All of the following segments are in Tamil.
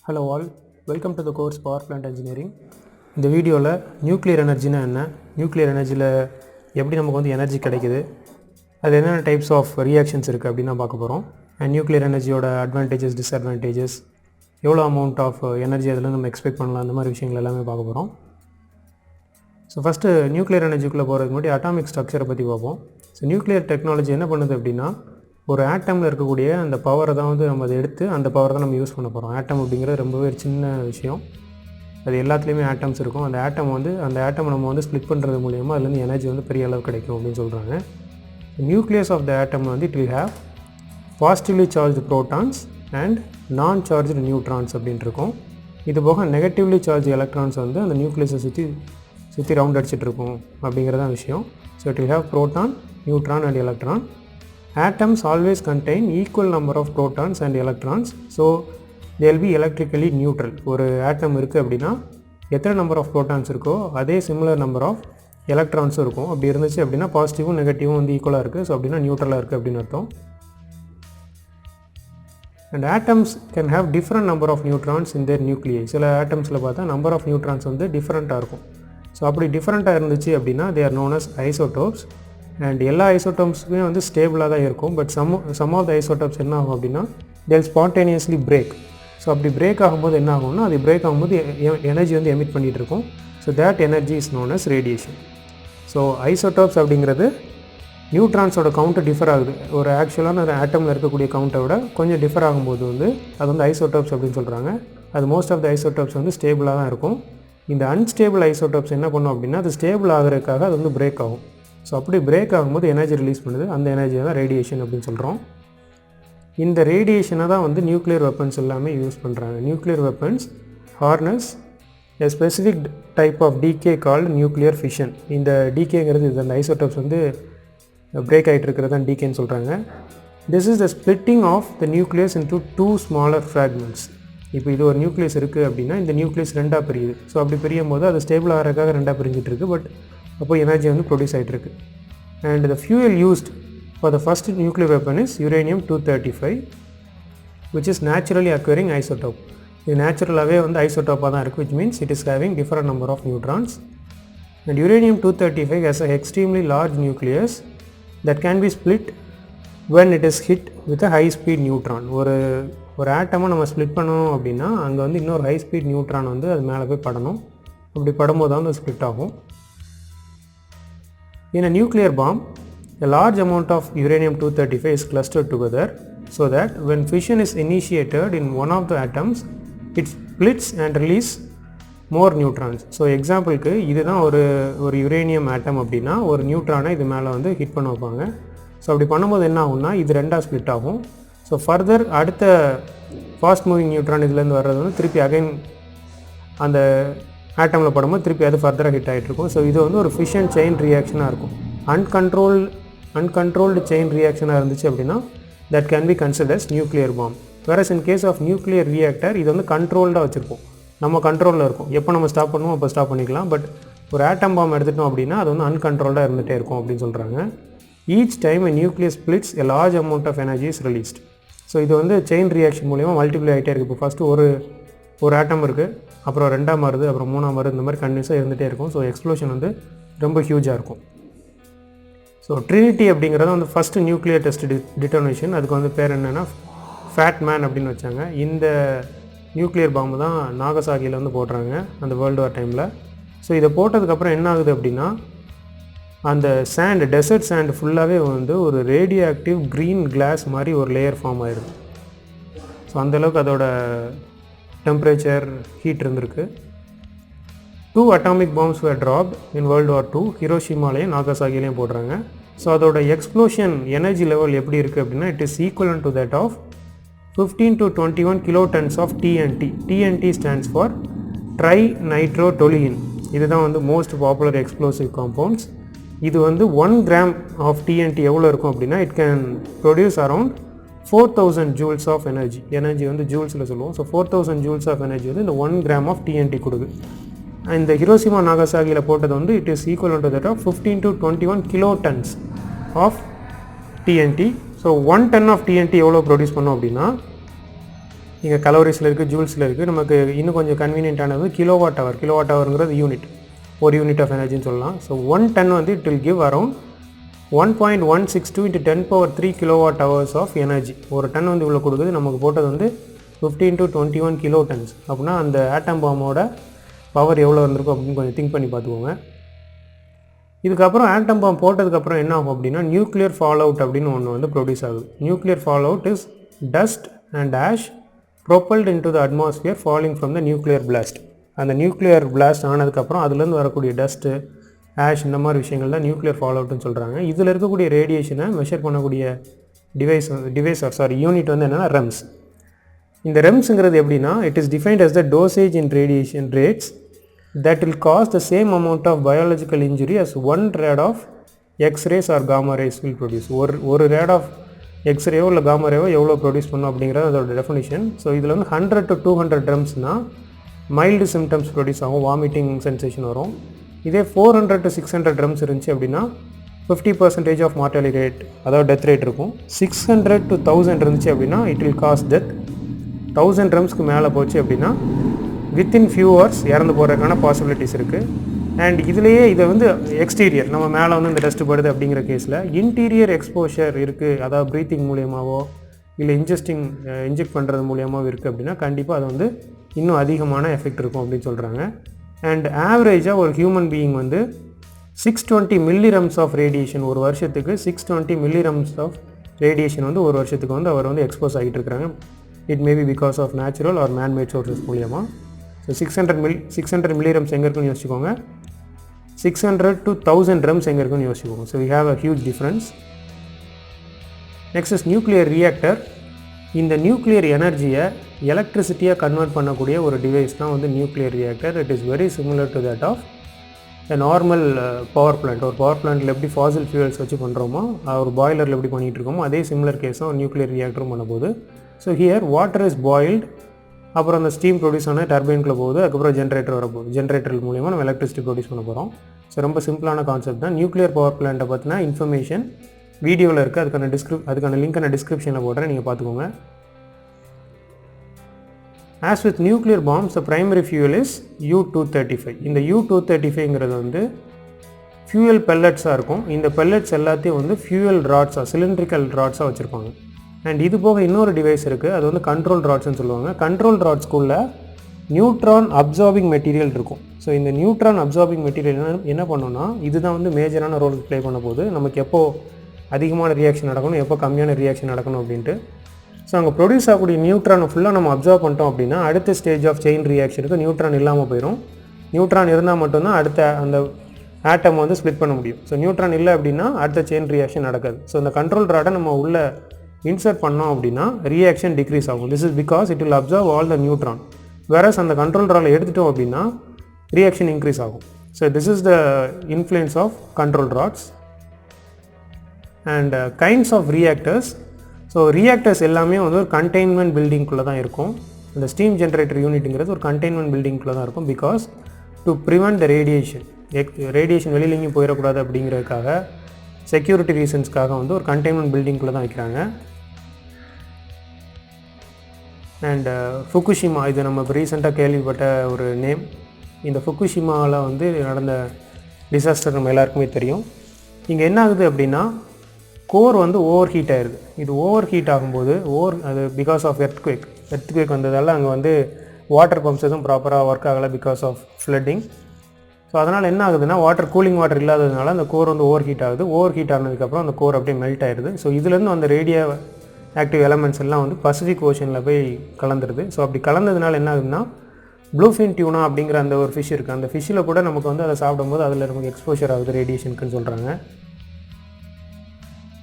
Hello all, welcome to the course Power Plant Engineering. இந்த வீடியோவில் நியூக்ளியர் எனர்ஜினா என்ன, நியூக்ளியர் எனர்ஜியில் எப்படி நமக்கு வந்து எனர்ஜி கிடைக்குது, அது என்னென்ன டைப்ஸ் ஆஃப் ரியாக்ஷன்ஸ் இருக்குது அப்படின்னு தான் பார்க்க போகிறோம். அண்ட் நியூக்ளியர் எனர்ஜியோட அட்வான்டேஜஸ், டிஸ்அட்வான்டேஜஸ், எவ்வளோ அமௌண்ட் ஆஃப் எனர்ஜி அதில் நம்ம எக்ஸ்பெக்ட் பண்ணலாம், அந்த மாதிரி விஷயங்கள் எல்லாமே பார்க்க போகிறோம். ஸோ ஃபஸ்ட்டு நியூக்ளியர் எனர்ஜிக்குள்ளே போகிறதுக்கு முன்னாடி அட்டாமிக் ஸ்ட்ரக்சரை பற்றி பார்ப்போம். ஸோ நியூக்ளியர் டெக்னாலஜி என்ன பண்ணுது அப்படின்னா, ஒரு ஆட்டமில் இருக்கக்கூடிய அந்த பவரை தான் வந்து நம்ம அதை எடுத்து அந்த பவரை தான் நம்ம யூஸ் பண்ண போகிறோம். ஆட்டம் அப்படிங்கிறது ரொம்பவே சின்ன விஷயம், அது எல்லாத்துலேயுமே ஆட்டம்ஸ் இருக்கும். அந்த ஆட்டம் நம்ம வந்து ஸ்ப்ளிட் பண்ணுறது மூலிமா அதுலேருந்து எனர்ஜி வந்து பெரிய அளவு கிடைக்கும் அப்படின்னு சொல்கிறாங்க. நியூக்ளியஸ் ஆஃப் த ஆட்டம் வந்து it will have positively charged protons and நான் சார்ஜ்டு நியூட்ரான்ஸ் அப்படின்ட்டு இருக்கும். இது போக நெகட்டிவ்லி சார்ஜ் எலக்ட்ரான்ஸ் வந்து அந்த நியூக்ளியஸை சுற்றி ரவுண்ட் அடிச்சிட்ருக்கும் அப்படிங்கிறதான் விஷயம். So it will have proton, neutron and electron. Atoms always contain equal number of protons and electrons, so they will be electrically neutral. ஒரு ஆட்டம் இருக்குது அப்படின்னா எத்தனை நம்பர் ஆஃப் ப்ரோட்டான்ஸ் இருக்கோ அதே சிமிலர் நம்பர் ஆஃப் எலக்ட்ரான்ஸும் இருக்கும். அப்படி இருந்துச்சு அப்படின்னா பாசிட்டிவும் நெகட்டிவும் வந்து ஈக்குவலாக இருக்குது, ஸோ அப்படின்னா நியூட்ரலாக இருக்குது அப்படின்னு அர்த்தம். And atoms can have different number of neutrons in their nuclei. சில ஆட்டம்ஸில் பார்த்தா நம்பர் ஆஃப் நியூட்ரான்ஸ் வந்து டிஃப்ரெண்ட்டாக இருக்கும். ஸோ அப்படி டிஃப்ரெண்ட்டாக இருந்துச்சு அப்படின்னா they are known as isotopes. And எல்லா ஐசோடோப்ஸுமே வந்து ஸ்டேபிளாக தான் இருக்கும். But some of the isotopes என்ன ஆகும் அப்படின்னா தேல் ஸ்பான்டேனியஸ்லி பிரேக். ஸோ அப்படி பிரேக் ஆகும்போது என்ன ஆகும்னா, அது பிரேக் ஆகும்போது எனர்ஜி வந்து எமிட் பண்ணிகிட்டு இருக்கும். So that energy is known as radiation. So isotopes அப்படிங்கிறது நியூட்ரான்ஸோட கவுண்ட்டு டிஃபர் ஆகுது. ஒரு ஆக்சுவலான ஒரு ஆட்டமில் இருக்கக்கூடிய கவுண்ட்டை விட கொஞ்சம் டிஃபர் ஆகும்போது வந்து அது வந்து ஐசோடோப்ஸ் அப்படின்னு சொல்கிறாங்க. அது மோஸ்ட் ஆஃப் த ஐசோடோப்ஸ் வந்து ஸ்டேபிளாக தான் இருக்கும். இந்த அன்ஸ்டேபிள் ஐசோடோப்ஸ் என்ன பண்ணும் அப்படின்னா அது ஸ்டேபிள் ஆகிறதுக்காக அது வந்து பிரேக் ஆகும். ஸோ அப்படி பிரேக் ஆகும்போது எனர்ஜி ரிலீஸ் பண்ணுது, அந்த எனர்ஜியை தான் ரேடியேஷன் அப்படின்னு சொல்கிறோம். இந்த ரேடியேஷனை தான் வந்து நியூக்ளியர் வெப்பன்ஸ் எல்லாமே யூஸ் பண்ணுறாங்க. Nuclear weapons harness a specific type of decay called nuclear fission. இந்த டிகேங்கிறது இது, அந்த ஐசோடோப்ஸ் வந்து பிரேக் ஆகிட்டு இருக்கிறது தான் டிகேன்னு சொல்கிறாங்க. This is the splitting of the nucleus into 2 smaller fragments. இப்போ இது ஒரு நியூக்ளியஸ் இருக்குது அப்படின்னா இந்த நியூக்ளியஸ் ரெண்டாக பிரியுது. ஸோ அப்படி பிரியும் போது அது ஸ்டேபிள் ஆகிறதுக்காக ரெண்டாக பிரிஞ்சிட்டு இருக்குது, பட் அப்போ எனர்ஜி வந்து ப்ரொடியூஸ் ஆகிட்டுருக்கு. And the fuel used for the first nuclear weapon is uranium-235, which is naturally occurring isotope. இது நேச்சுரலாகவே வந்து ஐசோடோப்பாக தான் இருக்குது, which means it is having different number of neutrons. And uranium-235 has an extremely large nucleus that can be split when it is hit with a high speed neutron. ஒரு ஆட்டமாக நம்ம ஸ்ப்ளிட் பண்ணணும் அப்படின்னா அங்கே வந்து இன்னொரு ஹை ஸ்பீட் நியூட்ரான் வந்து அது மேலே போய் படணும். அப்படி படும்போது தான் அது ஸ்ப்ளிட் ஆகும். In a nuclear bomb, a large amount of uranium-235 is clustered together so that when fission is initiated in one of the atoms, it splits and release more neutrons. So எக்ஸாம்பிளுக்கு இதுதான் ஒரு யுரேனியம் ஆட்டம் அப்படின்னா ஒரு நியூட்ரானை இது மேலே வந்து ஹிட் பண்ண வைப்பாங்க. ஸோ அப்படி பண்ணும்போது என்ன ஆகும்னா இது ரெண்டாக ஸ்ப்ளிட் ஆகும். ஸோ ஃபர்தர் அடுத்த ஃபாஸ்ட் மூவிங் நியூட்ரான் இதுலேருந்து வர்றது வந்து திருப்பி அகைன் அந்த ஆட்டமில் படும்போது திருப்பி அது ஃபர்தராக ஹிட் ஆகிட்டு இருக்கும். ஸோ இது வந்து ஒரு ஃபிஷன் செயின் ரியாக்ஷனாக இருக்கும். அன்கண்ட்ரோல்டு செயின் ரியாக்ஷனாக இருந்துச்சு அப்படின்னா that can be considers nuclear bomb. Whereas in case of nuclear reactor இது வந்து கண்ட்ரோல்டாக வச்சுருப்போம், நம்ம கண்ட்ரோலில் இருக்கும். எப்போ நம்ம ஸ்டாப் பண்ணுவோம் அப்போ ஸ்டாப் பண்ணிக்கலாம். பட் ஒரு ஆட்டம் பாம் எடுத்துட்டோம் அப்படின்னா அது வந்து அன்கண்ட்ரோல்டாக இருந்துகிட்டே இருக்கும் அப்படின்னு சொல்கிறாங்க. Each time a nucleus splits a large amount of energy is released. So இது வந்து செயின் ரியாக்ஷன் மூலிமா மல்டிப்ளை ஆகிட்டே இருக்குது. இப்போ ஃபஸ்ட்டு ஒரு ஆட்டம் இருக்குது, அப்புறம் ரெண்டாம் வருது, அப்புறம் மூணாம் வருது, இந்த மாதிரி கண்டினியூஸாக இருந்துகிட்டே இருக்கும். ஸோ எக்ஸ்ப்ளோஷன் வந்து ரொம்ப ஹியூஜாக இருக்கும். ஸோ ட்ரினிட்டி அப்படிங்கிறது வந்து ஃபஸ்ட்டு நியூக்ளியர் டெஸ்ட் டிட்டோனேஷன். அதுக்கு வந்து பேர் என்னென்னா ஃபேட் மேன் அப்படின்னு வச்சாங்க. இந்த நியூக்ளியர் பாம்பு தான் நாகசாகியில் வந்து போடுறாங்க அந்த வேர்ல்டு வார் டைமில். ஸோ இதை போட்டதுக்கப்புறம் என்ன ஆகுது அப்படின்னா அந்த டெசர்ட் சாண்ட் ஃபுல்லாகவே வந்து ஒரு ரேடியோ ஆக்டிவ் க்ரீன் கிளாஸ் மாதிரி ஒரு லேயர் ஃபார்ம் ஆகிடுது. ஸோ அந்தளவுக்கு அதோட டெம்பரேச்சர் ஹீட் இருந்திருக்கு. 2 atomic bombs were dropped in World War II. ஹிரோஷிமாலையும் நாகசாகிலையும் போடுறாங்க. ஸோ அதோட எக்ஸ்ப்ளோஷன் எனர்ஜி லெவல் எப்படி இருக்குது அப்படின்னா it is equivalent to that of 15 to 21 kilotons of TNT. TNT stands for trinitrotoluene. இதுதான் வந்து மோஸ்ட் பாப்புலர் எக்ஸ்ப்ளோசிவ் காம்பவுண்ட்ஸ். இது வந்து 1 gram ஆஃப் TNT எவ்வளோ இருக்கும் அப்படின்னா it can produce around 4000 joules of energy வந்து ஜூல்ஸில் சொல்லுவோம். ஸோ 4000 joules ஆஃப் எனர்ஜி வந்து இந்த 1 gram ஆஃப் TNT கொடுக்குது. இந்த ஹிரோஷிமா நாகசாகியில் போட்டது வந்து it is equal to that of 15 to 21 kilotons of TNT. So 1 ton of TNT எவ்வளோ ப்ரொடியூஸ் பண்ணோம் அப்படின்னா இங்கே கலோரிஸில் இருக்குது, ஜூல்ஸில் இருக்குது. நமக்கு இன்னும் கொஞ்சம் கன்வீனியன்ட்டானது கிலோவாட் ஹவர். கிலோவாட் ஹவருங்கிறது யூனிட், ஒரு யூனிட் ஆஃப் எனர்ஜின்னு சொல்லலாம். ஸோ 1 டன் வந்து it will give around 1.162 × 10⁻³ kilowatt hours of energy. ஒரு டன் வந்து இவ்வளோ கொடுக்குது. நமக்கு போட்டது வந்து 15 to 21 கிலோ டன்ஸ். அப்படின்னா அந்த ஆட்டம் பாம்போட பவர் எவ்வளோ இருந்திருக்கும் அப்படின்னு கொஞ்சம் திங்க் பண்ணி பார்த்துக்கோங்க. இதுக்கப்புறம் ஆட்டம் பாம் போட்டதுக்கப்புறம் என்ன ஆகும் அப்படின்னா நியூக்ளியர் ஃபால் அவுட் அப்படின்னு ஒன்று வந்து ப்ரொடியூஸ் ஆகுது. Nuclear fallout is dust and ash propelled into the atmosphere falling from the nuclear blast. அந்த நியூக்ளியர் பிளாஸ்ட் ஆனதுக்கப்புறம் அதுலேருந்து வரக்கூடிய டஸ்ட்டு, ஆஷ், இந்த மாதிரி விஷயங்கள் தான் நியூக்ளியர் ஃபால் அவுட்னு சொல்கிறாங்க. இதில் இருக்கக்கூடிய ரேடியேஷனை மெஷர் பண்ணக்கூடிய யூனிட் வந்து என்னென்னா ரெம்ஸ். இந்த ரெம்ஸுங்கிறது எப்படின்னா it is defined as the dosage in radiation rates that will cause the same amount of biological injury as 1 rad of X-rays or gamma rays will produce. ஒரு rad of X-rayோ இல்லை gamma rayோ எவ்வளோ ப்ரொடியூஸ் பண்ணும் அப்படிங்கிறது அதோட டெஃபினிஷன். ஸோ இதில் வந்து 100 to 200 ட்ரம்ஸ்னால் மைல்டு சிம்டம்ஸ் ப்ரொடியூஸ் ஆகும், வாமிட்டிங் சென்சேஷன் வரும். இதே 400 to 600 ட்ரம்ஸ் இருந்துச்சு அப்படின்னா 50% ஆஃப் மார்டாலிட்டி ரேட், அதாவது டெத் ரேட் இருக்கும். 600 to 1000 இருந்துச்சு அப்படின்னா இட் வில் காஸ் டெத். 1000 ட்ரம்ஸ்க்கு மேலே போச்சு அப்படின்னா வித்தின் ஃபியூ ஹவர்ஸ் இறந்து போகிறதுக்கான பாசிபிலிட்டிஸ் இருக்குது. அண்ட் இதுலேயே இதை வந்து எக்ஸ்டீரியர், நம்ம மேலே வந்து இந்த டஸ்ட்டு படுது அப்படிங்கிற கேஸில் இன்டீரியர் எக்ஸ்போஷர் இருக்குது, அதாவது ப்ரீத்திங் மூலியமாகவோ இல்லை இன்ஜெக்ட் பண்ணுறது மூலியமாகவோ இருக்குது அப்படின்னா கண்டிப்பாக அது வந்து இன்னும் அதிகமான எஃபெக்ட் இருக்கும் அப்படின்னு சொல்கிறாங்க. அண்ட் ஆவரேஜாக ஒரு ஹியூமன் பீயிங் வந்து 620 மில்லிரம்ஸ் ஆஃப் ரேடியேஷன் ஒரு வருஷத்துக்கு 620 மில்லிரம்ஸ் ஆஃப் ரேடியேஷன் வந்து ஒரு வருஷத்துக்கு வந்து அவர் வந்து எக்ஸ்போஸ் ஆகிட்டு இருக்கிறாங்க. It may be because of natural or manmade sources மூலியமாக. ஸோ 600 மில்லிரம்ஸ் எங்கே இருக்குன்னு யோசிச்சுக்கோங்க, 600 to 1000 ட்ரம்ஸ் எங்கே இருக்குன்னு யோசிச்சுக்கோங்க. So we have a huge difference. Next is nuclear reactor. இந்த நியூக்ளியர் எனர்ஜியை எலக்ட்ரிசிட்டியாக கன்வெர்ட் பண்ணக்கூடிய ஒரு டிவைஸ் தான் வந்து nuclear reactor. It is very similar to that of a normal power plant. ஒரு பவர் பிளான்ட்டில் எப்படி ஃபாசில் ஃபியூல்ஸ் வச்சு பண்ணுறோமோ, ஒரு பாய்லரில் எப்படி பண்ணிகிட்டு இருக்கோமோ அதே சிமிலர் கேஸ் தான் நியூக்ளியர் ரியாக்டரும் பண்ணும்போது. So here water is boiled, அப்புறம் அந்த ஸ்டீம் ப்ரொடியூஸ் ஆன டர்பைனுக்குள்ளே போகுது, அதுக்கப்புறம் ஜென்ரேட்டர் வரப்போகுது. ஜென்ரேட்டர் மூலிமா நம்ம எலக்ட்ரிசிட்டி ப்ரொடியூஸ் பண்ண போகிறோம். ஸோ ரொம்ப சிம்பிளான கான்செப்ட் தான். நியூக்ளியர் பவர் பிளான்ட்டை பற்றின இன்ஃபர்மேஷன் வீடியோவில் இருக்குது, அதுக்கான லிங்க் நான் டிஸ்கிரிப்ஷனில் போடுறேன், நீங்கள் பார்த்துக்கோங்க. As with nuclear bombs, the primary fuel is U-235. இந்த U-235ங்கிறது வந்து ஃபியூயல் பெல்லட்ஸாக இருக்கும். இந்த பெல்லட்ஸ் எல்லாத்தையும் வந்து ஃபியூயல் ராட்ஸாக, சிலிண்ட்ரிக்கல் ராட்ஸாக வச்சுருப்பாங்க. அண்ட் இது போக இன்னொரு டிவைஸ் இருக்குது, அது வந்து கண்ட்ரோல் ராட்ஸ்ன்னு சொல்லுவாங்க. கண்ட்ரோல் ராட்ஸ்குள்ளே நியூட்ரான் அப்சார்பிங் மெட்டீரியல் இருக்கும். ஸோ இந்த நியூட்ரான் அப்சார்பிங் மெட்டீரியல் என்ன பண்ணோன்னா இதுதான் வந்து மேஜரான ரோல் ப்ளே பண்ண போது நமக்கு எப்போ அதிகமான ரியாக்ஷன் நடக்கணும், எப்போ கம்மியான ரியாக்ஷன் நடக்கணும் அப்படின்ட்டு. ஸோ அங்கே ப்ரொடியூஸ் ஆகக்கூடிய நியூட்ரானை ஃபுல்லாக நம்ம அப்சர்வ் பண்ணிட்டோம் அப்படின்னா அடுத்த ஸ்டேஜ் ஆஃப் செயின் ரியாக்ஷனுக்கு நியூட்ரான் இல்லாமல் போயிடும். நியூட்ரான் இருந்தால் மட்டும்தான் அடுத்த அந்த ஆட்டம் வந்து ஸ்ப்ளிட் பண்ண முடியும். ஸோ நியூட்ரான் இல்லை அப்படின்னா அடுத்த செயின் ரியாக்ஷன் நடக்காது. ஸோ இந்த கண்ட்ரோல் ராடை நம்ம உள்ளே இன்சர்ட் பண்ணோம் அப்படின்னா ரியாக்ஷன் டிக்ரீஸ் ஆகும். This is because it will absorb all the neutron. Whereas அந்த கண்ட்ரோல் ராடை எடுத்துட்டோம் அப்படின்னா ரியாக்ஷன் இன்க்ரீஸ் ஆகும். So this is the influence of control rods. And kinds of reactors. So reactors எல்லாமே வந்து ஒரு கண்டெய்ன்மெண்ட் பில்டிங்குள்ளே தான் இருக்கும். இந்த ஸ்டீம் ஜென்ரேட்டர் யூனிட்டுங்கிறது ஒரு கண்டெய்ன்மெண்ட் பில்டிங்குள்ளே தான் இருக்கும். Because to prevent the radiation வெளியில் எங்கேயும் போயிடக்கூடாது அப்படிங்கிறதுக்காக, செக்யூரிட்டி ரீசன்ஸ்க்காக வந்து ஒரு கண்டெய்ன்மெண்ட் பில்டிங்குள்ளே தான் வைக்கிறாங்க. அண்ட் ஃபுகுஷிமா, இது நம்ம இப்போ ரீசெண்டாக கேள்விப்பட்ட ஒரு நேம். இந்த ஃபுகுஷிமாவில் வந்து நடந்த டிசாஸ்டர் நம்ம எல்லாருக்குமே தெரியும். இங்கே என்ன ஆகுது அப்படின்னா கோர் வந்து ஓவர் ஹீட் ஆகிடுது. இது ஓவர் ஹீட் ஆகும்போது அது பிகாஸ் ஆஃப் எர்த்குவேக் வந்ததால் அங்கே வந்து வாட்டர் பம்ப்ஸ் எதுவும் ப்ராப்பராக ஒர்க் ஆகலை பிகாஸ் ஆஃப் ஃப்ளட்டிங். ஸோ அதனால் என்ன ஆகுதுன்னா கூலிங் வாட்டர் இல்லாததுனால அந்த கோர் வந்து ஓவர் ஹீட் ஆகுது. ஓவர் ஹீட் ஆனதுக்கப்புறம் அந்த கோர் அப்படியே மெல்ட் ஆகிடுது. ஸோ இதுலேருந்து அந்த ரேடியோ ஆக்டிவ் எலமெண்ட்ஸ் எல்லாம் வந்து பசிபிக் ஓஷனில் போய் கலந்துருது. ஸோ அப்படி கலந்ததுனால என்ன ஆகுதுன்னா ப்ளூஃபின் டியூனா அப்படிங்கிற அந்த ஒரு ஃபிஷ் இருக்குது. அந்த ஃபிஷ்ஷில் கூட நமக்கு வந்து அதை சாப்பிடும்போது அதில் நமக்கு எக்ஸ்போஷர் ஆகுது ரேடியேஷனுக்குன்னு சொல்கிறாங்க.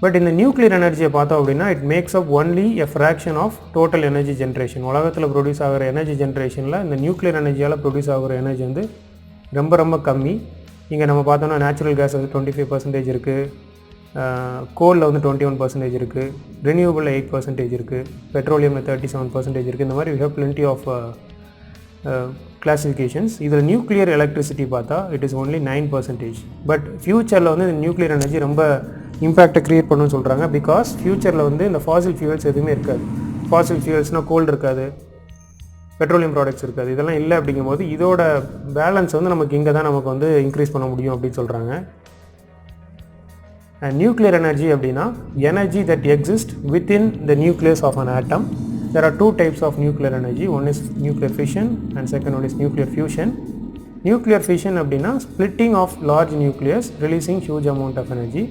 பட் இந்த நியூக்ளியர் எனர்ஜியை பார்த்தோம் அப்படின்னா it makes up only a fraction of total energy generation. உலகத்தில் ப்ரொடியூஸ் ஆகிற எனர்ஜி ஜென்ரேஷனில் இந்த நியூக்ளியர் எனர்ஜியால் ப்ரொடியூஸ் ஆகிற எனர்ஜி வந்து ரொம்ப ரொம்ப கம்மி. இங்கே நம்ம பார்த்தோம்னா நேச்சுரல் கேஸ் வந்து 25% இருக்குது, கோலில் வந்து 21% இருக்குது, ரினியூவபிள் 8% இருக்குது, பெட்ரோலியமில் 37% இருக்குது. இந்த மாதிரி we have plenty of classifications. இதில் நியூக்ளியர் எலக்ட்ரிசிட்டி பார்த்தா இட் இஸ் ஒன்லி 9%. பட் ஃப்யூச்சரில் வந்து இந்த நியூக்ளியர் எனர்ஜி ரொம்ப இம்பேக்டை க்ரியேட் பண்ணணும்னு சொல்கிறாங்க. பிகாஸ் ஃப்யூச்சரில் வந்து இந்த ஃபாசில் ஃபியூவல்ஸ் எதுவுமே இருக்காது. ஃபாசில் ஃபியூவல்ஸ்னால் கோல் இருக்காது, பெட்ரோலியம் ப்ராடக்ட்ஸ் இருக்காது. இதெல்லாம் இல்லை அப்படிங்கும்போது இதோட பேலன்ஸ் வந்து நமக்கு இங்கே தான் நமக்கு வந்து இன்க்ரீஸ் பண்ண முடியும் அப்படின்னு சொல்கிறாங்க. அண்ட் நியூக்ளியர் எனர்ஜி அப்படின்னா energy that exist within the nucleus of an atom. There are two types of nuclear energy. One is nuclear fission and second one is nuclear fusion. Nuclear fission அப்படின்னா splitting of large nucleus releasing huge amount of energy,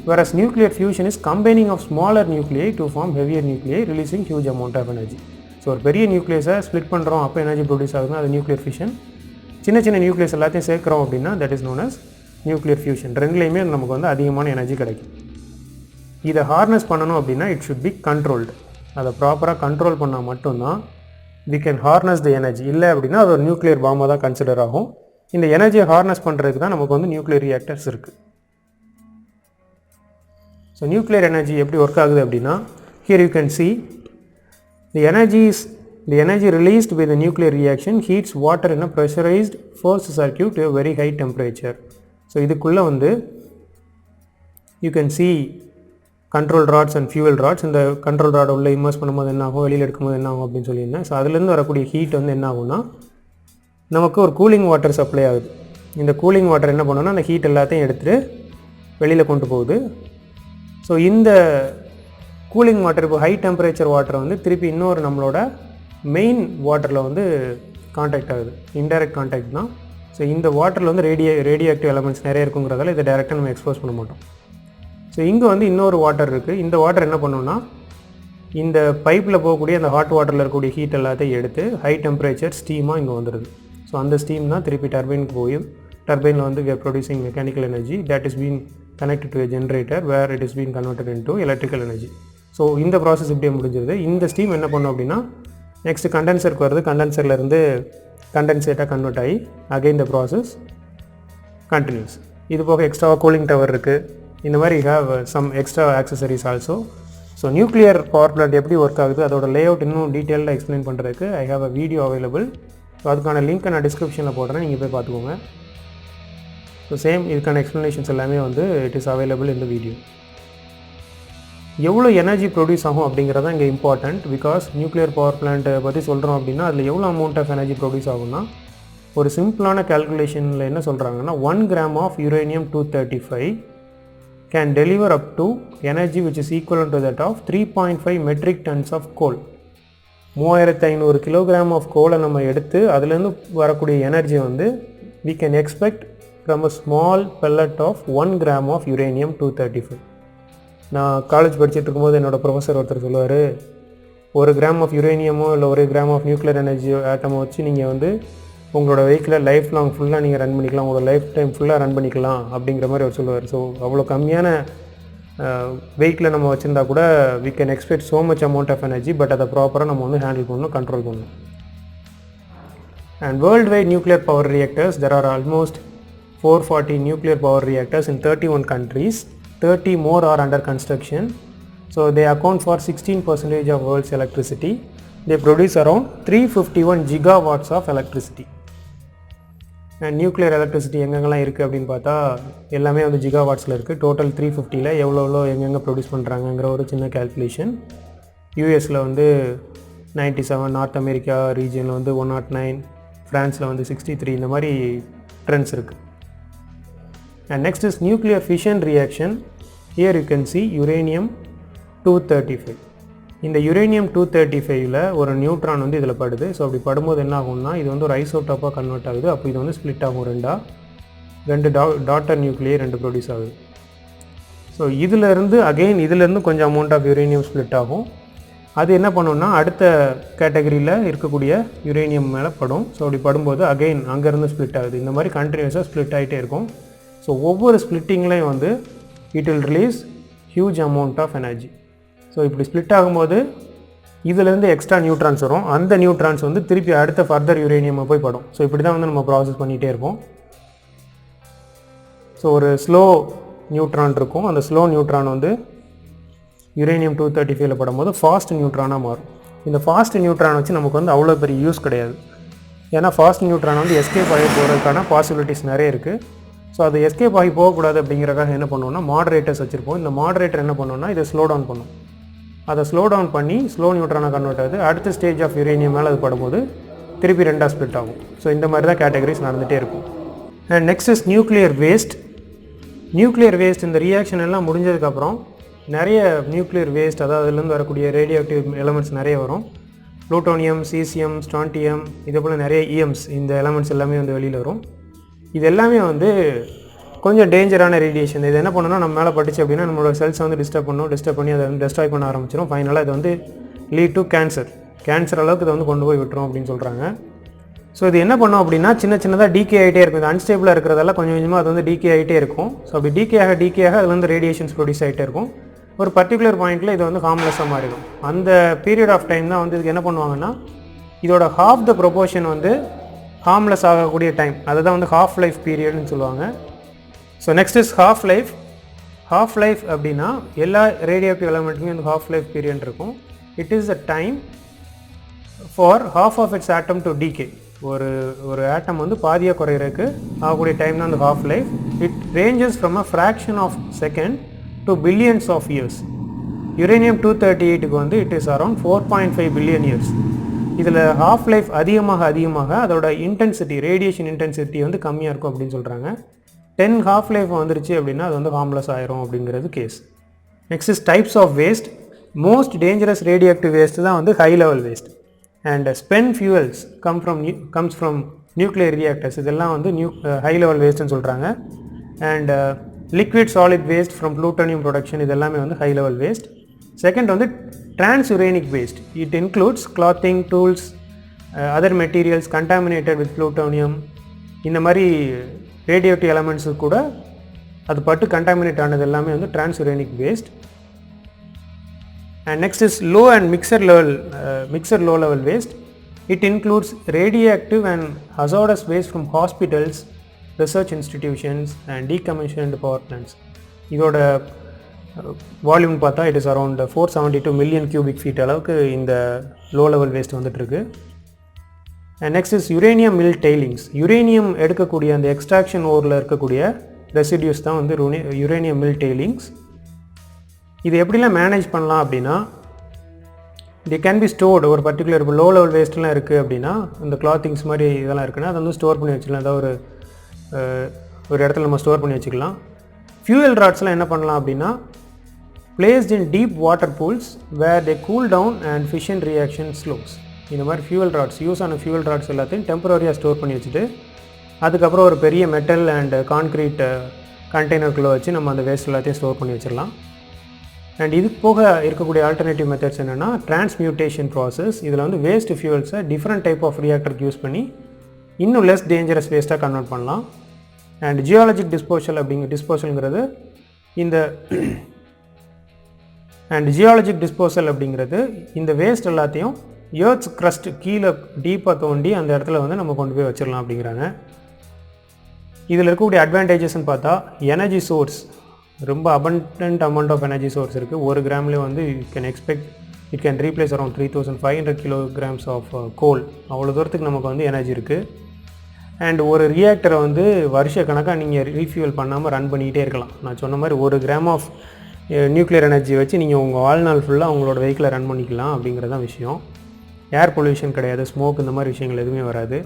whereas nuclear fusion is combining of smaller nuclei to form heavier nuclei releasing huge amount of energy. So ஒரு பெரிய நியூக்ளியஸை ஸ்ப்ளிட் பண்ணுறோம், அப்போ எனர்ஜி ப்ரொடியூஸ் ஆகுதுன்னா அது நியூக்ளியர் ஃபியூஷன். சின்ன சின்ன நியூக்ளியஸ் எல்லாத்தையும் சேர்க்குறோம் அப்படின்னா that is known as nuclear fusion. ரெண்டுலேயுமே நமக்கு வந்து அதிகமான எனர்ஜி கிடைக்கும். இதை ஹார்னஸ் பண்ணணும் அப்படின்னா இட் ஷுட் பி கண்ட்ரோல்டு. அதை ப்ராப்பராக கண்ட்ரோல் பண்ணால் மட்டும்தான் we can harness the energy. இல்லை அப்படின்னா அது ஒரு நியூக்ளியர் பாமாக தான் கன்சிடர் ஆகும். இந்த எனர்ஜியை ஹார்னஸ் பண்ணுறதுக்கு தான் நமக்கு வந்து நியூக்ளியர் ரியாக்டர்ஸ் இருக்குது. ஸோ நியூக்ளியர் எனர்ஜி எப்படி ஒர்க் ஆகுது அப்படின்னா here you can C the energy released by the nuclear reaction heats water in a pressurized forced circuit to a very high temperature. So இதுக்குள்ளே வந்து you can see control rods and fuel rods. இந்த கண்ட்ரோல் ராட் உள்ள இன்வெஸ்ட் பண்ணும்போது என்ன ஆகும், வெளியில் எடுக்கும்போது என்ன ஆகும் அப்படின்னு சொல்லியிருந்தேன். ஸோ அதுலேருந்து வரக்கூடிய ஹீட் வந்து என்ன ஆகும்னா நமக்கு ஒரு கூலிங் வாட்டர் சப்ளை ஆகுது. இந்த கூலிங் வாட்டர் என்ன பண்ணோன்னா அந்த ஹீட் எல்லாத்தையும் எடுத்துகிட்டு வெளியில் கொண்டு போகுது. ஸோ இந்த கூலிங் வாட்டர் இப்போ ஹை டெம்பரேச்சர் வாட்டர் வந்து திருப்பி இன்னொரு நம்மளோட மெயின் வாட்டரில் வந்து கான்டாக்ட் ஆகுது. இன்டைரக்ட் கான்டாக்ட் தான். ஸோ இந்த வாட்டரில் வந்து ரேடியோ ஆக்டிவ் எலமெண்ட்ஸ் நிறைய இருக்குங்கிறதால இதை டேரெக்டாக நம்ம எக்ஸ்போஸ் பண்ண மாட்டோம். ஸோ இங்கே வந்து இன்னொரு வாட்டர் இருக்குது. இந்த வாட்டர் என்ன பண்ணோன்னா இந்த பைப்பில் போகக்கூடிய அந்த ஹாட் வாட்டரில் இருக்கக்கூடிய ஹீட் எல்லாத்தையும் எடுத்து ஹை டெம்பரேச்சர் ஸ்டீமாக இங்கே வந்துடுது. ஸோ அந்த ஸ்டீம் தான் திருப்பி டர்பைனுக்கு போய் டர்பைனில் வந்து we are producing mechanical energy that is being connected to a generator where it is being converted into electrical energy. So இந்த ப்ராசஸ் இப்படியே முடிஞ்சிருது. இந்த ஸ்டீம் என்ன பண்ணும் அப்படின்னா நெக்ஸ்ட் கண்டென்சருக்கு வருது. கண்டென்சர்லேருந்து கண்டென்சேட்டாக கன்வெர்ட் ஆகி அகைன் த ப்ராசஸ் கண்டினியூஸ். இது போக எக்ஸ்ட்ரா கூலிங் டவர் இருக்குது. இந்த மாதிரி have some extra accessories also. So nuclear power plant எப்படி ஒர்க் ஆகுது அதோட லே அவுட் இன்னும் டீட்டெயிலாக எக்ஸ்பிளைன் பண்ணுறதுக்கு I have a video available. So அதுக்கான லிங்க்கை நான் டிஸ்கிரிப்ஷனில் போடுறேன், நீங்கள் போய் பார்த்துக்கோங்க. ஸோ சேம் இதுக்கான எக்ஸ்ப்ளனேஷன்ஸ் எல்லாமே வந்து இட் இஸ் அவைலபிள் இந்த வீடியோ. எவ்வளோ எனர்ஜி ப்ரொடியூஸ் ஆகும் அப்படிங்கிறது தான் இங்கே இம்பார்ட்டண்ட். பிகாஸ் நியூக்ளியர் பவர் பிளான்ட்டை பற்றி சொல்கிறோம் அப்படின்னா அதில் எவ்வளோ அமௌண்ட் ஆஃப் எனர்ஜி ப்ரொடியூஸ் ஆகும்னா ஒரு சிம்பிளான கேல்குலேஷனில் என்ன சொல்கிறாங்கன்னா 1 gram of uranium 235 can deliver up to energy which is equivalent to that of 3.5 metric tons of coal. 3500 kilogram of கோலை நம்ம எடுத்து அதுலேருந்து வரக்கூடிய எனர்ஜி வந்து we can expect from a small pellet of 1 gram of uranium 235. நான் காலேஜ் படிச்சுட்டு இருக்கும்போது என்னோடய ப்ரொஃபஸர் ஒருத்தர் சொல்லுவார், 1 கிராம் ஆஃப் யுரேனியமோ இல்லை 1 கிராம் ஆஃப் நியூக்ளியர் எனர்ஜி ஆட்டமோ வச்சு நீங்கள் வந்து உங்களோட வெஹிக்கிளை லைஃப் லாங் ஃபுல்லாக நீங்கள் ரன் பண்ணிக்கலாம், உங்களோட லைஃப் டைம் ஃபுல்லாக ரன் பண்ணிக்கலாம் அப்படிங்கிற மாதிரி அவர் சொல்லுவார். ஸோ அவ்வளோ கம்மியான வெஹிக்கிளை நம்ம வச்சுருந்தா கூட we can expect so much amount of energy, but அதை ப்ராப்பராக நம்ம வந்து ஹேண்டில் பண்ணணும், கண்ட்ரோல் பண்ணணும். And worldwide nuclear power reactors, there are almost 440 nuclear power reactors in 31 countries. 30 more are under construction. So they account for 16% of world's electricity. They produce around 351 gigawatts of electricity. And nuclear electricity எங்கெங்கெல்லாம் இருக்குது அப்படின்னு பார்த்தா எல்லாமே வந்து ஜிகாவாட்ஸில் இருக்குது. டோட்டல் 350ல் எவ்வளோ எங்கெங்கே ப்ரொடியூஸ் பண்ணுறாங்கங்கிற ஒரு சின்ன கேல்குலேஷன். யூஎஸில் வந்து 97, நார்த் அமெரிக்கா ரீஜனில் வந்து 109, ஃப்ரான்ஸில் வந்து 63, இந்த மாதிரி ட்ரெண்ட்ஸ் இருக்குது. And next is nuclear fission reaction. Here you can see uranium 235. இந்த uranium 235ல ஒரு நியூட்ரான் வந்து இதில் படுது. ஸோ அப்படி படும்போது என்ன ஆகும்னா இது வந்து ஒரு ஐசோடோப்பாக கன்வெர்ட் ஆகுது. அப்போ இது வந்து ஸ்ப்ளிட் ஆகும் ரெண்டு டாட்டர் நியூக்ளியை 2 ப்ரொடியூஸ் ஆகுது. ஸோ இதிலேருந்து கொஞ்சம் அமௌண்ட் ஆஃப் யுரேனியம் ஸ்ப்ளிட் ஆகும். அது என்ன பண்ணுன்னா அடுத்த கேட்டகரியில் இருக்கக்கூடிய யுரேனியம் மேலே படும். ஸோ அப்படி படும்போது அங்கேருந்து ஸ்ப்ளிட் ஆகுது. இந்த மாதிரி கண்டினியூஸாக ஸ்ப்ளிட் ஆகிட்டே இருக்கும். ஸோ ஒவ்வொரு ஸ்ப்ளிட்டிங்லேயும் வந்து it will release huge amount of energy. So இப்படி ஸ்ப்ளிட் ஆகும்போது இதிலேருந்து எக்ஸ்ட்ரா நியூட்ரான்ஸ் வரும். அந்த நியூட்ரான்ஸ் வந்து திருப்பி அடுத்த ஃபர்தர் யுரேனியமாக போய் படும். ஸோ இப்படி தான் வந்து நம்ம ப்ராசஸ் பண்ணிகிட்டே இருப்போம். ஸோ ஒரு ஸ்லோ நியூட்ரான் இருக்கும். அந்த ஸ்லோ நியூட்ரான் வந்து யுரேனியம் 235ல் படும்போது ஃபாஸ்ட் நியூட்ரானாக மாறும். இந்த ஃபாஸ்ட் நியூட்ரான் வச்சு நமக்கு வந்து அவ்வளோ பெரிய யூஸ் கிடையாது. ஏன்னா ஃபாஸ்ட் நியூட்ரான் வந்து எஸ்கேப் ஆகி போகிறதுக்கான பாசிபிலிட்டிஸ் நிறைய இருக்குது. ஸோ அது எஸ்கேப் ஆகி போகக்கூடாது அப்படிங்கிறக்காக என்ன பண்ணுவோம்னா மாடரேட்டர்ஸ் வச்சுருப்போம். இந்த மாடரேட்டர் என்ன பண்ணுவோம்னா இதை ஸ்லோ டவுன் பண்ணும். அதை ஸ்லோ டவுன் பண்ணி ஸ்லோ நியூட்ரானாக கன்வெர்ட் ஆகுது. அடுத்த ஸ்டேஜ் ஆஃப் யுரேனியம் மேலே அது படும்போது திருப்பி ரெண்டாக ஸ்ப்ளிட் ஆகும். ஸோ இந்த மாதிரி தான் கேட்டகரிஸ் நடந்துகிட்டே இருக்கும். And next is nuclear waste. Nuclear waste இந்த ரியாக்ஷன் எல்லாம் முடிஞ்சதுக்கப்புறம் நிறைய நியூக்ளியர் வேஸ்ட், அதாவது அதுலேருந்து வரக்கூடிய ரேடியோ ஆக்டிவ் எலமெண்ட்ஸ் நிறைய வரும். ப்ளூட்டோனியம், சீசியம், ஸ்ட்ரான்டியம், இதே போல் நிறைய இஎம்ஸ், இந்த எலமெண்ட்ஸ் எல்லாமே வந்து வெளியில் வரும். இது எல்லாமே வந்து கொஞ்சம் டேஞ்சரான ரேடியேஷன். இது என்ன பண்ணணும்னா நம்ம மேலே பட்டுச்சு அப்படின்னா நம்மளோட செல்ஸை வந்து டிஸ்டர்ப் பண்ணி அதை வந்து டெஸ்ட்ராய் பண்ண ஆரம்பிச்சிடும். ஃபைனலாக இது வந்து லீட் டு கேன்சர் அளவுக்கு இதை வந்து கொண்டு போய் விட்டுரும் அப்படின்னு சொல்கிறாங்க. ஸோ இது என்ன பண்ணோம் அப்படின்னா சின்னதாக டீகே ஆகிட்டே இருக்கும். இது அன்ஸ்டேபிளாக இருக்கிறதால கொஞ்சம் கொஞ்சமாக அது வந்து டீகே ஆகிட்டே இருக்கும். ஸோ அப்படி டீகே ஆக அது வந்து ரேடியேஷன்ஸ் ப்ரொடியூஸ் ஆகிட்டே இருக்கும். ஒரு பர்டிகுலர் பாயிண்ட்டில் இது வந்து ஹார்ம்லெஸ்ஸாக மாறிடும். அந்த பீரியட் ஆஃப் டைம் தான் வந்து இதுக்கு என்ன பண்ணுவாங்கன்னா இதோட ஹாஃப் த ப்ரொபோர்ஷன் வந்து ஹார்ம்லெஸ் ஆகக்கூடிய டைம், அதை தான் வந்து ஹாஃப் லைஃப் பீரியட்னு சொல்லுவாங்க. So next is half life அப்படின்னா எல்லா ரேடியோ ஆக்டிவ் எலமெண்ட்டுமே வந்து ஹாஃப் லைஃப் பீரியட் இருக்கும். It is a time for half of its atom to decay. ஒரு ஆட்டம் வந்து பாதியாக குறையிறதுக்கு ஆகக்கூடிய டைம் தான் அந்த half life. It ranges from a fraction of second to billions of years. Uranium 238க்கு வந்து it is around 4.5 billion years. இதில் ஹாஃப் லைஃப் அதிகமாக அதோட இன்டென்சிட்டி, ரேடியேஷன் இன்டென்சிட்டி வந்து கம்மியாக இருக்கும் அப்படின்னு சொல்கிறாங்க. 10 ஹாஃப் லைஃப் வந்துருச்சு அப்படின்னா அது வந்து ஹார்ம்லெஸ் ஆயிரும் அப்படிங்கிறது case. Next is types of waste. Most dangerous radio active waste தான் வந்து high level waste. And spent fuels comes from nuclear reactors. இதெல்லாம் வந்து ஹை லெவல் வேஸ்ட்னு சொல்கிறாங்க. And liquid solid waste from plutonium production, இது எல்லாமே வந்து ஹை லெவல் வேஸ்ட். செகண்ட் வந்து transuranic waste. It includes clothing, tools, other materials contaminated with plutonium. இந்த மாதிரி ரேடியோ ஆக்டிவ் எலமெண்ட்ஸு கூட அது பட்டு கண்டாமினேட் ஆனது எல்லாமே வந்து transuranic waste. And next is low and mixer low level waste. It includes radioactive and hazardous waste from hospitals, research institutions and decommissioned power plants. இதோட வால்யூம் பார்த்தா it is around 472 million cubic feet அளவுக்கு இந்த லோ லெவல் வேஸ்ட் வந்துட்டு இருக்கு. And next is uranium mill tailings. Uranium எடுக்கக்கூடிய அந்த எக்ஸ்ட்ராக்ஷன் ஓரில் இருக்கக்கூடிய ரெசிடியூஸ் தான் வந்து யுரேனியம் மில் டெய்லிங்ஸ். இது எப்படிலாம் மேனேஜ் பண்ணலாம் அப்படின்னா தி கேன் பி ஸ்டோர்டு. ஒரு பர்டிகுலர் இப்போ லோ லெவல் வேஸ்ட்லாம் இருக்குது அப்படின்னா இந்த கிளாத்திங்ஸ் மாதிரி இதெல்லாம் இருக்குன்னா அதை வந்து ஸ்டோர் பண்ணி வச்சுக்கலாம். ஏதாவது ஒரு இடத்துல நம்ம ஸ்டோர் பண்ணி வச்சுக்கலாம். ஃபியூயல் ராட்ஸ்லாம் என்ன பண்ணலாம் அப்படின்னா placed in deep water pools where they cool down and fission reaction slows. இந்த மாதிரி ஃபியூயல் ராட்ஸ், யூஸ் ஆன ஃபியூயல் ராட்ஸ் எல்லாத்தையும் டெம்பரரியாக ஸ்டோர் பண்ணி வச்சுட்டு அதுக்கப்புறம் ஒரு பெரிய மெட்டல் அண்ட் கான்க்ரீட் கண்டெய்னருக்குள்ளே வச்சு நம்ம அந்த வேஸ்ட் எல்லாத்தையும் ஸ்டோர் பண்ணி வச்சிடலாம். அண்ட் இது போக இருக்கக்கூடிய ஆல்டர்னேட்டிவ் மெத்தட்ஸ் என்னென்னா டிரான்ஸ்மியூட்டேஷன் ப்ராசஸ். இதில் வந்து வேஸ்ட் ஃபியூவல்ஸை டிஃப்ரெண்ட் டைப் ஆஃப் ரியாக்டருக்கு யூஸ் பண்ணி இன்னும் லெஸ் டேஞ்சரஸ் வேஸ்ட்டாக கன்வெர்ட் பண்ணலாம். அண்ட் ஜியாலஜிக் டிஸ்போசல்ங்கிறது இந்த வேஸ்ட் எல்லாத்தையும் எர்த்ஸ் க்ரஸ்ட் கீழே டீப்பாக தோண்டி அந்த இடத்துல வந்து நம்ம கொண்டு போய் வச்சிடலாம் அப்படிங்கிறாங்க. இதில் இருக்கக்கூடிய அட்வான்டேஜஸ்ன்னு பார்த்தா எனர்ஜி சோர்ஸ், ரொம்ப abundant amount of energy source இருக்குது. ஒரு கிராம்லேயே வந்து it can replace around 3500 kilograms of coal. அவ்வளோ தூரத்துக்கு நமக்கு வந்து எனர்ஜி இருக்குது. அண்ட் ஒரு ரியாக்டரை வந்து வருஷ கணக்காக நீங்கள் ரீஃபியூல் பண்ணாமல் ரன் பண்ணிக்கிட்டே இருக்கலாம். நான் சொன்ன மாதிரி 1 கிராம் ஆஃப் நியூக்ளியர் எனர்ஜி வச்சு நீங்கள் உங்கள் வாழ்நாள் ஃபுல்லாக உங்களோட வெஹிக்கிளை ரன் பண்ணிக்கலாம் அப்படிங்கிறதான் விஷயம். ஏர் பொல்யூஷன் கிடையாது, ஸ்மோக், இந்த மாதிரி விஷயங்கள் எதுவுமே வராது.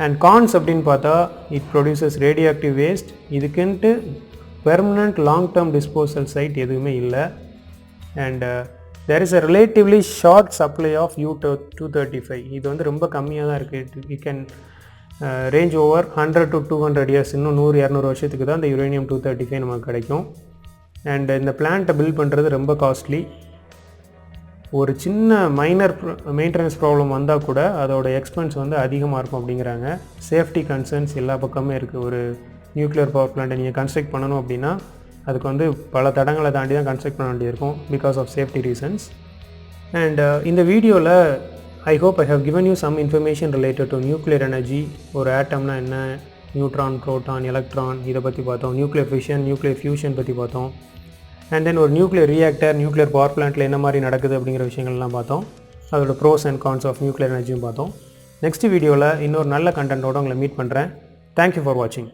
அண்ட் கான்ஸ் அப்படின்னு பார்த்தா it produces radio active waste. இதுக்குன்ட்டு permanent long term disposal site எதுவுமே இல்லை. And there is a relatively short supply of U-235. இது வந்து ரொம்ப கம்மியாக தான் இருக்குது. It can range over 100 to 200 years. இன்னும் 100-200 வருஷத்துக்கு தான் இந்த யுரேனியம் 235 நமக்கு கிடைக்கும். அண்ட் இந்த பிளான்ட்டை பில்ட் பண்ணுறது ரொம்ப காஸ்ட்லி. ஒரு சின்ன மைனர் மெயின்டெனன்ஸ் ப்ராப்ளம் வந்தால் கூட அதோட எக்ஸ்பென்ஸ் வந்து அதிகமாக இருக்கும் அப்படிங்கிறாங்க. சேஃப்டி கன்சர்ன்ஸ் எல்லா பக்கமே இருக்குது. ஒரு நியூக்ளியர் பவர் பிளான்ட்டை நீங்கள் கன்ஸ்ட்ரக்ட் பண்ணணும் அப்படின்னா அதுக்கு வந்து பல தடங்களை தாண்டி தான் கன்ஸ்ட்ரக்ட் பண்ண வேண்டியிருக்கும் because of safety reasons. And இந்த வீடியோவில் I hope I have given you some information related to nuclear energy. ஒரு ஆட்டம்னா என்ன, நியூட்ரான், ப்ரோட்டான், எலக்ட்ரான், இதை பற்றி பார்த்தோம். நியூக்ளியர் ஃபிஷன், நியூக்ளியர் ஃபியூஷன் பற்றி பார்த்தோம். அண்ட் தென் ஒரு நியூக்ளியர் ரியாக்டர், நியூக்ளியர் பவர் பிளான்ட்டில் என்ன மாதிரி நடக்குது அப்படிங்கிற விஷயங்கள்லாம் பார்த்தோம். அதோட pros and cons of nuclear எனர்ஜியும் பார்த்தோம். நெக்ஸ்ட் வீடியோவில் இன்னொரு நல்ல கண்டென்ட்டோடு உங்களை மீட் பண்ணுறேன். தேங்க்யூ ஃபார் வாட்சிங்.